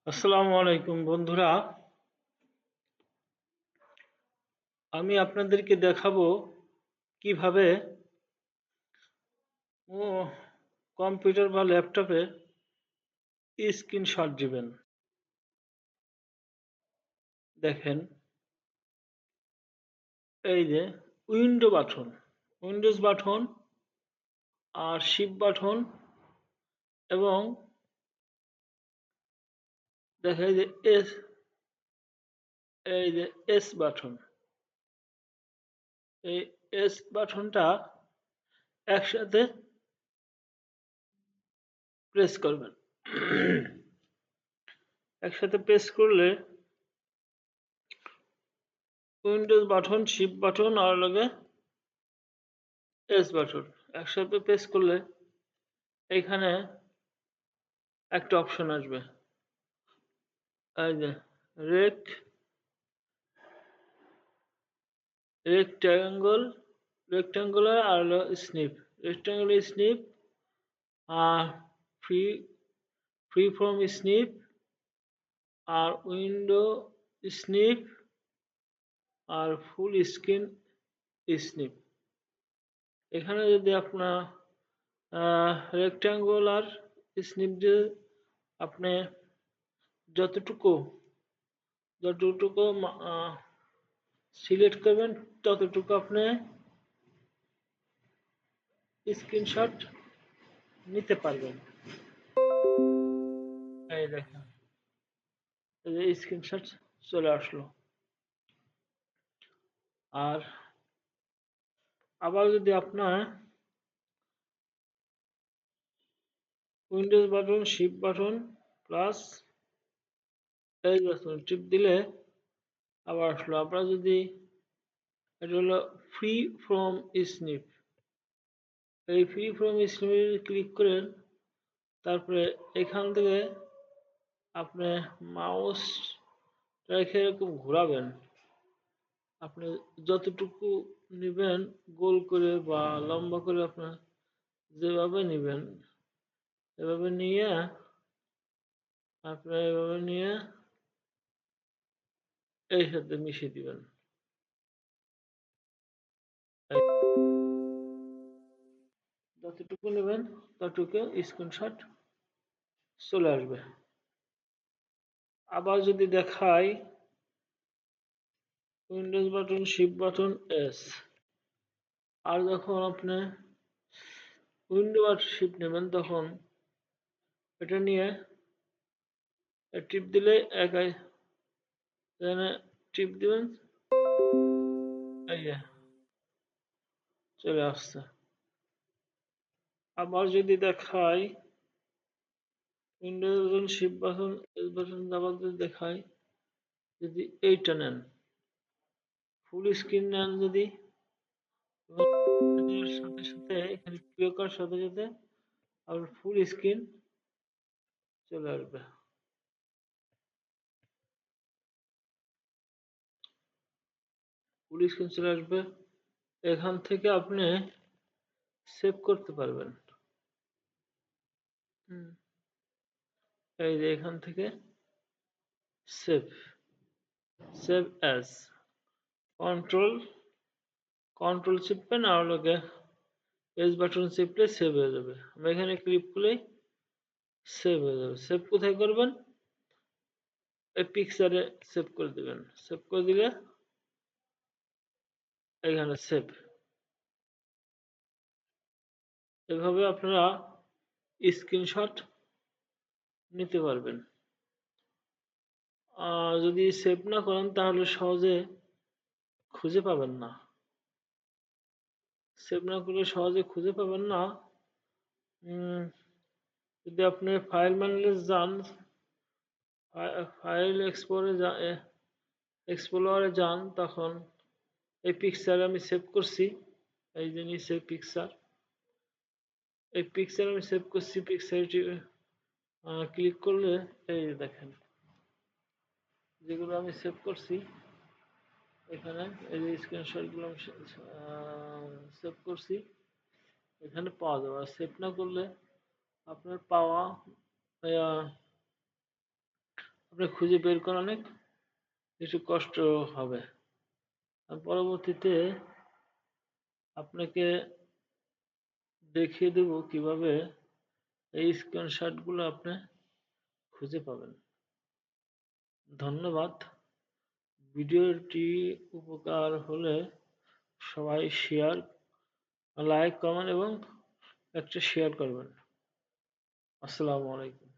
আসসালামু আলাইকুম বন্ধুরা, আমি আপনাদেরকে দেখাবো কিভাবে ও কম্পিউটার বা ল্যাপটপে স্ক্রিনশট দিবেন। দেখেন, এই যে উইন্ডোজ বাটন আর শিফট বাটন এবং দেখেন এই যে এস বাটন। এই এস বাটনটা একসাথে প্রেস করবেন। একসাথে প্রেস করলে উইন্ডোজ বাটন, শিফট বাটন আর লগে এস বাটন একসাথে প্রেস করলে এইখানে একটা অপশন আসবে, এই যে রেক রেক্টাঙ্গল রেক্টাঙ্গুলার আর হলো স্নিপ। রেক্টাঙ্গুলার স্নিপ আর ফ্রি ফ্রি ফ্রম স্নিপ আর উইন্ডো স্নিপ আর ফুল স্ক্রিন স্নিপ। এখানে যদি আপনার রেক্টাঙ্গুলার স্নিপ দিয়ে আপনি যতটুকু যতটুকু সিলেক্ট করবেন ততটুকু আপনি স্ক্রিনশট নিতে পারবেন। এই দেখেন, এই যে স্ক্রিনশট চলে আসলো। আর আবার যদি আপনার Windows button, shift button plus এই বাটন টিপ দিলে আবার আসলো। আপনারা যদি এটা হলো ফ্রি ফ্রম স্নিপ, এই ফ্রি ফ্রম স্নিপে ক্লিক করেন, তারপরে এখান থেকে আপনি মাউস রেখে এরকম ঘোরাবেন। আপনি যতটুকু নেবেন গোল করে বা লম্বা করে আপনার যেভাবে নেবেন, এভাবে নিয়ে আপনার এভাবে নিয়ে এর সাথে মিশিয়ে দিবেন। যতটুকু নেবেন ততটুকু স্ক্রিনশট চলে আসবে। আবার যদি দেখাই Windows button, shift button, S. আর যখন আপনি উইন্ডো আর শিফট নেবেন তখন এটা নিয়ে টিপ দিলে একাই এখানে টিপ দিবেন, এই যে চলে আসছে। আবার যদি দেখাই Windows button, shift button, S button আবার যদি দেখাই, যদি এইটা নেন ফুল স্ক্রিন নেন, যদি সাথে সাথে এখানে প্লে করার সাথে সাথে আবার ফুল স্ক্রিন চলে আসবে। ফুল স্ক্রিন চলে আসবে। এখান থেকে আপনি সেভ করতে পারবেন। এই যে এখান থেকে save save as control control চিপবেন আর লগে এস বাটন চিপলে সেভ হয়ে যাবে। আমি এখানে ক্লিক করলেই সেভ হয়ে যাবে। সেভ কোথায় করবেন? এই পিকচারে সেভ করে দিবেন। সেভ করে দিলে এখানে সেভ। এভাবে আপনারা স্ক্রিনশট নিতে পারবেন। যদি সেভ না করেন তাহলে সহজে খুঁজে পাবেন না। সেভ না করলে সহজে খুঁজে পাবেন না। যদি আপনি ফাইল ম্যানেজারে যান, ফাইল এক্সপ্লোরে যান, তখন এই পিকচার আমি সেভ করছি। এই যে নিচে পিকচার, এই পিকচার আমি সেভ করছি। পিকচারটি ক্লিক করলে এই যে দেখেন যেগুলো আমি সেভ করছি এখানে, এই যে স্ক্রিনশটগুলো আমি সেভ করছি এখানে পাওয়া যাবে। আর সেভ না করলে আপনার পাওয়া আপনি খুঁজে বের করা অনেক একটু কষ্ট হবে। আমি পরবর্তীতে আপনাকে দেখিয়ে দেব কিভাবে এই স্ক্রিনশটগুলো আপনি খুঁজে পাবেন। ধন্যবাদ। ভিডিওটি উপকার হলে সবাই শেয়ার, লাইক, কমেন্ট এবং একটা শেয়ার করবেন। আসসালামু আলাইকুম।